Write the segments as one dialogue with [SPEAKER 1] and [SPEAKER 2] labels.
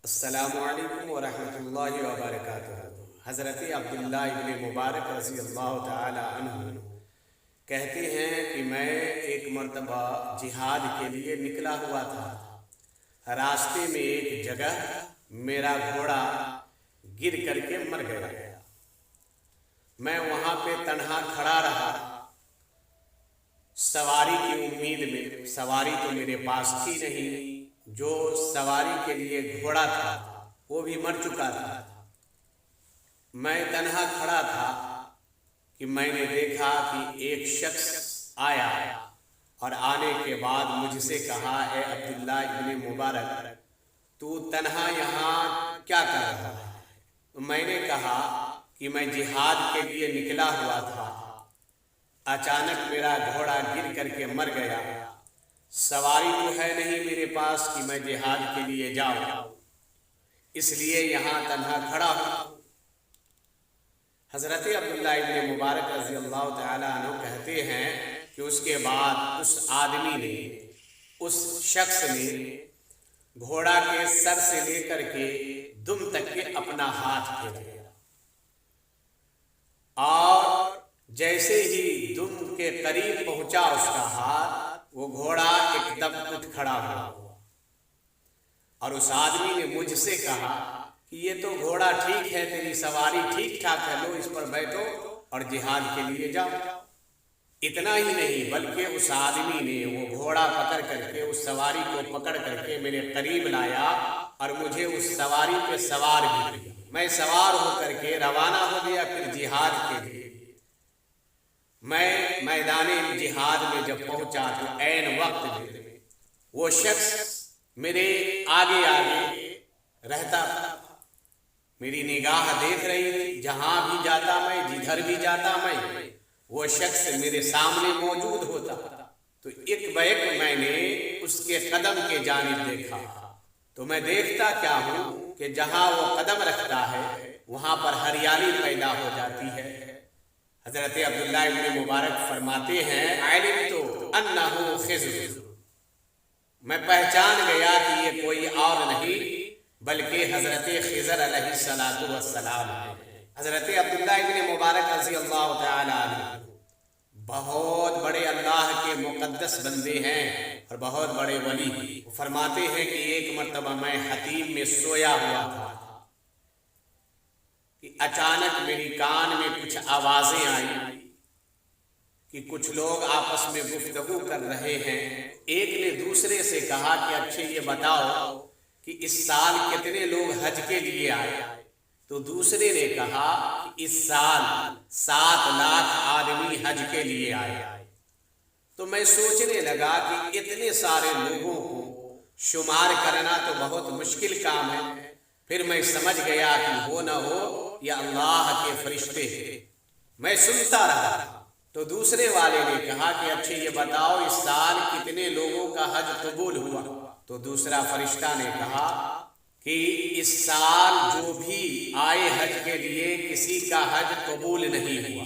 [SPEAKER 1] السلام علیکم ورحمۃ اللہ وبرکاتہ۔ حضرت عبداللہ ابن مبارک رضی اللہ تعالی عنہ کہتے ہیں کہ میں ایک مرتبہ جہاد کے لیے نکلا ہوا تھا۔ راستے میں ایک جگہ میرا گھوڑا گر کر کے مر گیا۔ میں وہاں پہ تنہا کھڑا رہا سواری کی امید میں۔ سواری تو میرے پاس تھی نہیں، جو سواری کے لیے گھوڑا تھا وہ بھی مر چکا تھا۔ میں تنہا کھڑا تھا کہ میں نے دیکھا کہ ایک شخص آیا اور آنے کے بعد مجھ سے کہا، اے عبداللہ ابن مبارک، تو تنہا یہاں کیا کر رہا ہے؟ تو میں نے کہا کہ میں جہاد کے لیے نکلا ہوا تھا، اچانک میرا گھوڑا گر کر کے مر گیا، سواری تو ہے نہیں میرے پاس کہ میں جہاد کے لیے جاؤں، اس لیے یہاں تنہا کھڑا ہوں۔ حضرت عبداللہ ابن مبارک رضی اللہ تعالیٰ عنہ کہتے ہیں کہ اس کے بعد اس آدمی نے، اس شخص نے گھوڑا کے سر سے لے کر کے دم تک کے اپنا ہاتھ پھیرا، اور جیسے ہی دم کے قریب پہنچا اس کا ہاتھ، وہ گھوڑا ایک دم اٹھ کھڑا ہوا، اور اس آدمی نے مجھ سے کہا کہ یہ تو گھوڑا ٹھیک ہے، تیری سواری ٹھیک ٹھاک ہے، لو اس پر بیٹھو اور جہاد کے لیے جاؤ۔ اتنا ہی نہیں بلکہ اس آدمی نے وہ گھوڑا پکڑ کر کے، اس سواری کو پکڑ کر کے میرے قریب لایا اور مجھے اس سواری پہ سوار بھی کیا۔ میں سوار ہو کر کے روانہ ہو گیا پھر جہاد کے لیے۔ میں میدان جہاد میں جب پہنچا تو عین وقت میں وہ شخص میرے آگے آگے رہتا تھا، میری نگاہ دیکھ رہی تھی، جہاں بھی جاتا میں، جدھر بھی جاتا میں، وہ شخص میرے سامنے موجود ہوتا۔ تو ایک بیک میں نے اس کے قدم کے جانب دیکھا، تو میں دیکھتا کیا ہوں کہ جہاں وہ قدم رکھتا ہے وہاں پر ہریالی پیدا ہو جاتی ہے۔ حضرت عبداللہ ابن مبارک فرماتے ہیں، علمت انہ خضر، میں پہچان گیا کہ یہ کوئی اور نہیں بلکہ حضرت خضر علیہ السلام ہے۔ حضرت عبداللہ ابن مبارک رضی اللہ تعالی عنہ بہت بڑے اللہ کے مقدس بندے ہیں اور بہت بڑے ولی۔ وہ فرماتے ہیں کہ ایک مرتبہ میں حتیم میں سویا ہوا تھا کہ اچانک میری کان میں کچھ آوازیں آئیں کہ کچھ لوگ آپس میں گفتگو کر رہے ہیں۔ ایک نے دوسرے سے کہا کہ اچھے یہ بتاؤ کہ اس سال کتنے لوگ حج کے لیے آئے؟ تو دوسرے نے کہا کہ اس سال 7 لاکھ آدمی حج کے لیے آئے۔ تو میں سوچنے لگا کہ اتنے سارے لوگوں کو شمار کرنا تو بہت مشکل کام ہے۔ پھر میں سمجھ گیا کہ ہو نہ ہو یا اللہ کے فرشتے ہیں۔ میں سنتا رہا تو دوسرے والے نے کہا کہ اچھے یہ بتاؤ اس سال کتنے لوگوں کا حج قبول ہوا؟ تو دوسرا فرشتہ نے کہا کہ اس سال جو بھی آئے حج کے لیے کسی کا حج قبول نہیں ہوا۔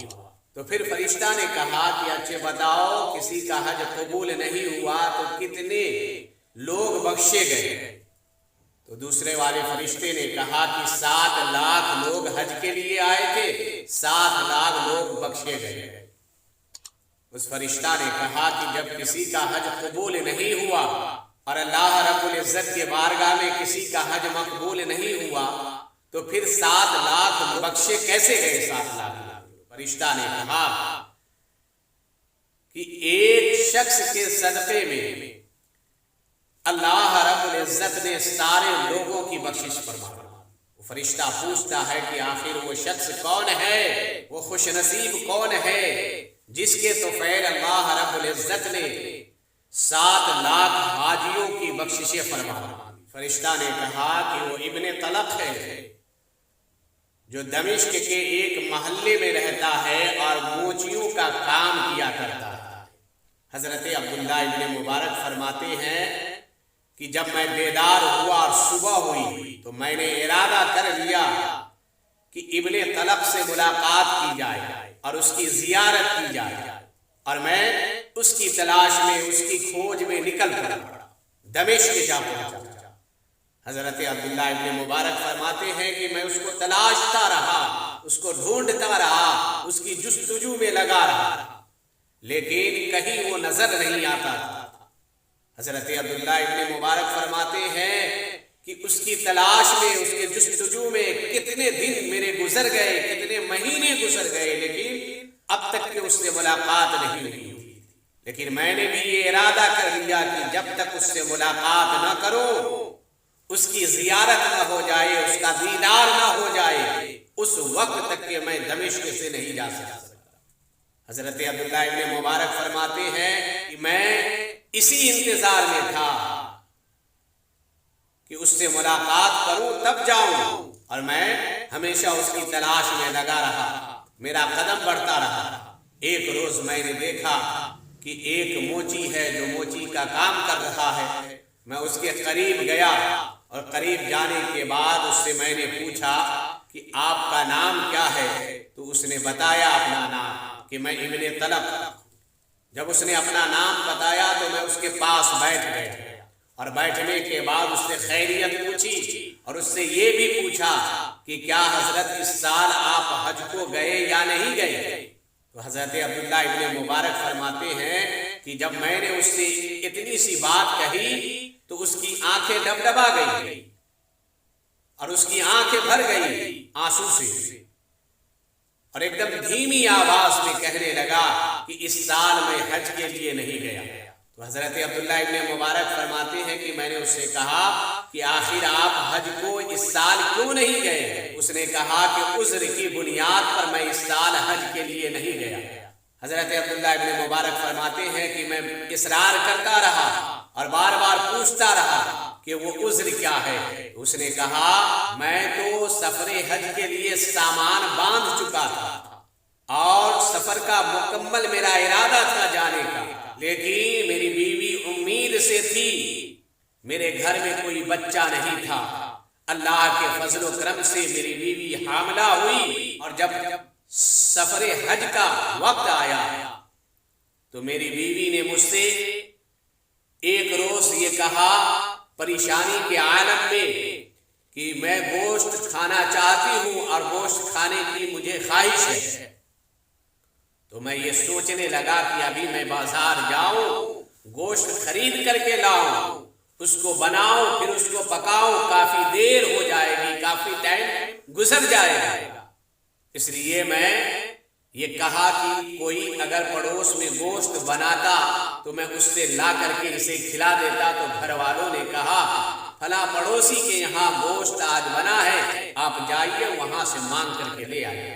[SPEAKER 1] تو پھر فرشتہ نے کہا کہ اچھے بتاؤ کسی کا حج قبول نہیں ہوا تو کتنے لوگ بخشے گئے؟ تو دوسرے والے فرشتے نے کہا کہ 7 لاکھ لوگ حج کے لیے آئے تھے، 7 لاکھ لوگ بخشے گئے۔ اس فرشتہ نے کہا کہ جب کسی کا حج قبول نہیں ہوا اور اللہ رب العزت کے بارگاہ میں کسی کا حج مقبول نہیں ہوا تو پھر 7 لاکھ بخشے کیسے گئے؟ 7 لاکھ۔ فرشتہ نے کہا کہ ایک شخص کے صدقے میں اللہ رب العزت نے سارے لوگوں کی بخشش فرمائی۔ وہ فرشتہ پوچھتا ہے کہ آخر وہ شخص کون ہے، وہ خوش نصیب کون ہے جس کے طفیل اللہ رب العزت نے 7 لاکھ حاجیوں کی بخششیں فرمائی؟ فرشتہ نے کہا کہ وہ ابن طلق ہے جو دمشق کے ایک محلے میں رہتا ہے اور موچیوں کا کام کیا کرتا ہے۔ حضرت عبداللہ ابن مبارک فرماتے ہیں کہ جب میں بیدار ہوا اور صبح ہوئی تو میں نے ارادہ کر لیا کہ ابن طلق سے ملاقات کی جائے اور اس کی زیارت کی جائے، اور میں اس کی تلاش میں، اس کی کھوج میں نکل پڑا، دمشق جا پہنچا۔ حضرت عبداللہ ابن مبارک فرماتے ہیں کہ میں اس کو تلاشتا رہا، اس کو ڈھونڈتا رہا، اس کی جستجو میں لگا رہا، لیکن کہیں وہ نظر نہیں آتا تھا۔ حضرت عبداللہ ابن مبارک فرماتے ہیں کہ اس کی تلاش میں، اس کے جستجو میں کتنے دن میرے گزر گئے، کتنے مہینے گزر گئے، لیکن اب تک کہ اس سے ملاقات نہیں ہوئی۔ لیکن میں نے بھی یہ ارادہ کر لیا کہ جب تک اس سے ملاقات نہ کرو، اس کی زیارت نہ ہو جائے، اس کا دیدار نہ ہو جائے، اس وقت تک کہ میں دمشق سے نہیں جا سکتا۔ حضرت عبداللہ ابن مبارک فرماتے ہیں کہ میں اسی انتظار میں تھا کہ اس سے ملاقات کروں تب جاؤں، اور میں ہمیشہ اس کی تلاش میں لگا رہا، میرا قدم بڑھتا رہا۔ ایک روز میں نے دیکھا کہ ایک موچی ہے جو موچی کا کام کر رہا ہے، میں اس کے قریب گیا، اور قریب جانے کے بعد اس سے میں نے پوچھا کہ آپ کا نام کیا ہے؟ تو اس نے بتایا اپنا نام کہ میں ابن طلب۔ جب اس نے اپنا نام بتایا تو میں اس کے پاس بیٹھ گیا، اور بیٹھنے کے بعد اس سے خیریت پوچھی، اور اس سے یہ بھی پوچھا کہ کیا حضرت اس سال آپ حج کو گئے یا نہیں گئے؟ تو حضرت عبداللہ ابن مبارک فرماتے ہیں کہ جب میں نے اس سے اتنی سی بات کہی تو اس کی آنکھیں ڈبڈبا گئی، اور اس کی آنکھیں بھر گئی آنسو سے، اور ایک دم دھیمی آواز میں کہنے لگا کہ اس سال میں حج کے لیے نہیں گیا۔ تو حضرت عبداللہ ابن مبارک فرماتے ہیں کہ میں نے اس سے کہا کہ آخر آپ حج کو اس سال کیوں نہیں گئے؟ اس نے کہا کہ عذر کی بنیاد پر میں اس سال حج کے لیے نہیں گیا۔ حضرت عبداللہ ابن مبارک فرماتے ہیں کہ میں اصرار کرتا رہا اور بار بار پوچھتا رہا کہ وہ عذر کیا ہے۔ اس نے کہا میں تو سفر حج کے لیے سامان باندھ چکا تھا، اور سفر کا مکمل میرا ارادہ تھا جانے کا، لیکن میری بیوی امید سے تھی، میرے گھر میں کوئی بچہ نہیں تھا۔ اللہ کے فضل و کرم سے میری بیوی حاملہ ہوئی، اور جب سفر حج کا وقت آیا تو میری بیوی نے مجھ سے ایک روز یہ کہا پریشانی کے عالم میں کہ میں گوشت کھانا چاہتی ہوں اور گوشت کھانے کی مجھے خواہش ہے۔ تو میں یہ سوچنے لگا کہ ابھی میں بازار جاؤں، گوشت خرید کر کے لاؤں، اس کو بناؤں، پھر اس کو پکاؤں، کافی دیر ہو جائے گی، کافی ٹائم گزر جائے گا۔ اس لیے میں یہ کہا کہ کوئی اگر پڑوس میں گوشت بناتا تو میں اس سے لا کر کے اسے کھلا دیتا۔ تو گھر والوں نے کہا فلاں پڑوسی کے یہاں گوشت آج بنا ہے، آپ جائیے وہاں سے مانگ کر کے لے آئیے۔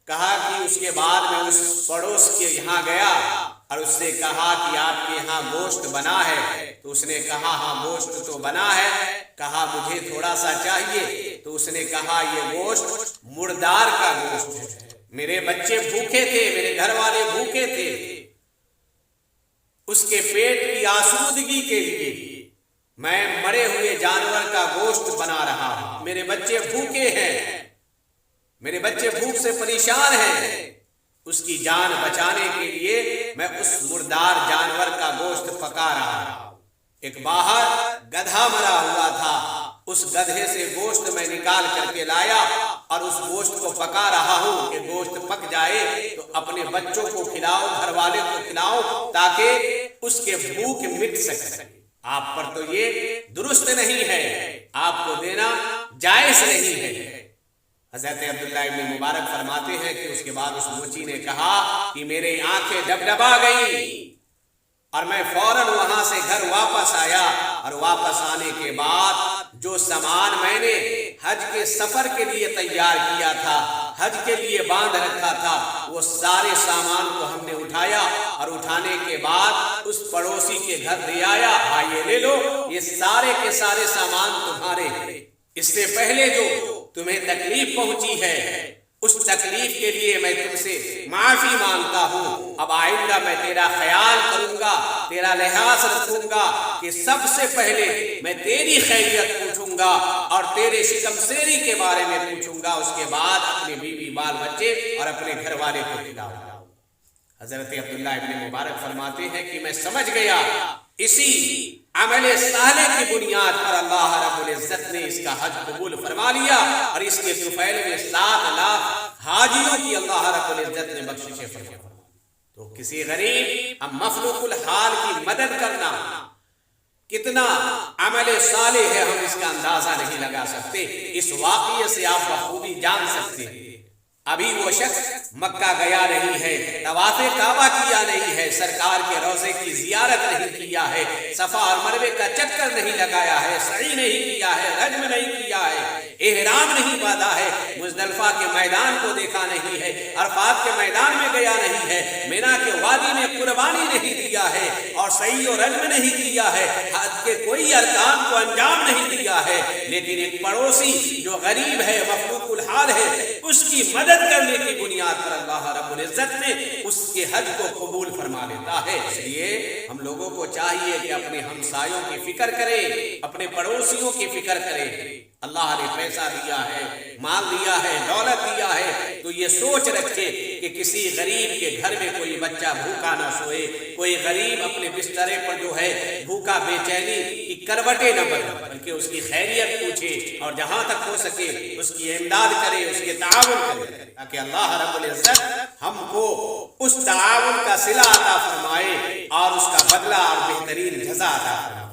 [SPEAKER 1] کہا کہ اس کے بعد میں اس پڑوس کے یہاں گیا اور اس سے کہا کہ آپ کے یہاں گوشت بنا ہے؟ تو اس نے کہا ہاں گوشت تو بنا ہے۔ کہا مجھے تھوڑا سا چاہیے۔ تو اس نے کہا یہ گوشت مردار کا گوشت ہے، میرے بچے بھوکے تھے، میرے گھر والے بھوکے تھے، اس کے پیٹ کی آسودگی کے لیے میں مرے ہوئے جانور کا گوشت بنا رہا ہوں، میرے بچے بھوکے ہیں، میرے بچے بھوک سے پریشان ہیں، اس کی جان بچانے کے لیے میں اس مردار جانور کا گوشت پکا رہا ہوں۔ ایک باہر گدھا مرا ہوا تھا، اس گدھے سے گوشت میں نکال کر کے لایا اور اس گوشت کو پکا رہا ہوں کہ گوشت پک جائے تو اپنے بچوں کو کھلاؤ، گھر والے کو کھلاؤ، تاکہ اس کے بھوک مٹ سکے۔ آپ پر تو یہ درست نہیں ہے، آپ کو دینا جائز نہیں ہے۔ حضرت عبداللہ ابن مبارک فرماتے ہیں کہ اس کے بعد اس موچی نے کہا کہ میری آنکھیں ڈبڈبا گئی، اور میں فوراً وہاں سے گھر واپس آیا، اور واپس آنے کے بعد جو سامان میں نے حج کے سفر کے لیے تیار کیا تھا، حج کے لیے باندھ رکھا تھا، وہ سارے سامان کو ہم نے اٹھایا، اور اٹھانے کے بعد اس پڑوسی کے گھر دے آیا، ہاں یہ لے لو، یہ سارے کے سارے سامان تمہارے ہیں۔ اس سے پہلے جو تمہیں تکلیف پہنچی ہے اس تکلیف کے لیے میں تم سے معافی مانگتا ہوں، اب آئندہ میں تیرا خیال کروں گا، تیرا لحاظ رکھوں گا کہ سب سے پہلے میں تیری خیریت پوچھوں گا اور تیرے شکم سیری کے بارے میں پوچھوں گا، اس کے بعد اپنے بیوی بال بچے اور اپنے گھر والے کو کھلاؤں گا۔ حضرت عبداللہ ابن مبارک فرماتے ہیں کہ میں سمجھ گیا اسی عمل صالح کی بنیاد پر اللہ رب العزت نے اس کا حج قبول فرما لیا اور اس کے طفیل میں 7 لاکھ حاجیوں کی اللہ رب العزت نے بخششیں فرمائی۔ تو کسی غریب اب مخلوق الحال کی مدد کرنا کتنا عمل صالح ہے، ہم اس کا اندازہ نہیں لگا سکتے۔ اس واقعے سے آپ بخوبی جان سکتے ہیں ابھی وہ شخص مکہ گیا نہیں ہے، طواف کعبہ کیا نہیں ہے، سرکار کے روضے کی زیارت نہیں کیا ہے، صفا اور مروے کا چکر نہیں لگایا ہے، سعی نہیں کیا ہے، رجم نہیں کیا ہے، احرام نہیں باندھا ہے، مزدلفہ کے میدان کو دیکھا نہیں ہے، عرفات کے میدان میں گیا نہیں ہے، مینا کے وادی میں قربانی نہیں دیا ہے اور سعی و رجم نہیں کیا ہے، حج کے کوئی ارکان کو انجام نہیں دیا ہے، لیکن ایک پڑوسی جو غریب ہے، مفلوق الحال ہے، اس کی مدد کرنے کی بنیاد پر اللہ رب العزت نے اس کے حج کو قبول فرما لیتا ہے۔ اس لیے ہم لوگوں کو چاہیے کہ اپنے ہمسایوں کی فکر کریں، اپنے پڑوسیوں کی فکر کریں۔ اللہ نے پیسہ دیا ہے، مال دیا ہے، دولت دیا ہے، تو یہ سوچ رکھے کہ کسی غریب کے گھر میں کوئی بچہ بھوکا نہ سوئے، کوئی غریب اپنے بسترے پر جو ہے بھوکا بے چینی کی کروٹیں نہ بنے، بلکہ اس کی خیریت پوچھے اور جہاں تک ہو سکے اس کی امداد کرے، اس کے تعاون کرے، تاکہ اللہ رب العزت ہم کو اس تعاون کا صلہ عطا فرمائے اور اس کا بدلہ اور بہترین جزا عطا فرمائے۔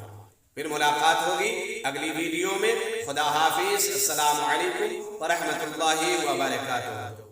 [SPEAKER 1] پھر ملاقات ہوگی اگلی ویڈیو میں۔ خدا حافظ، السلام علیکم ورحمۃ اللہ وبرکاتہ۔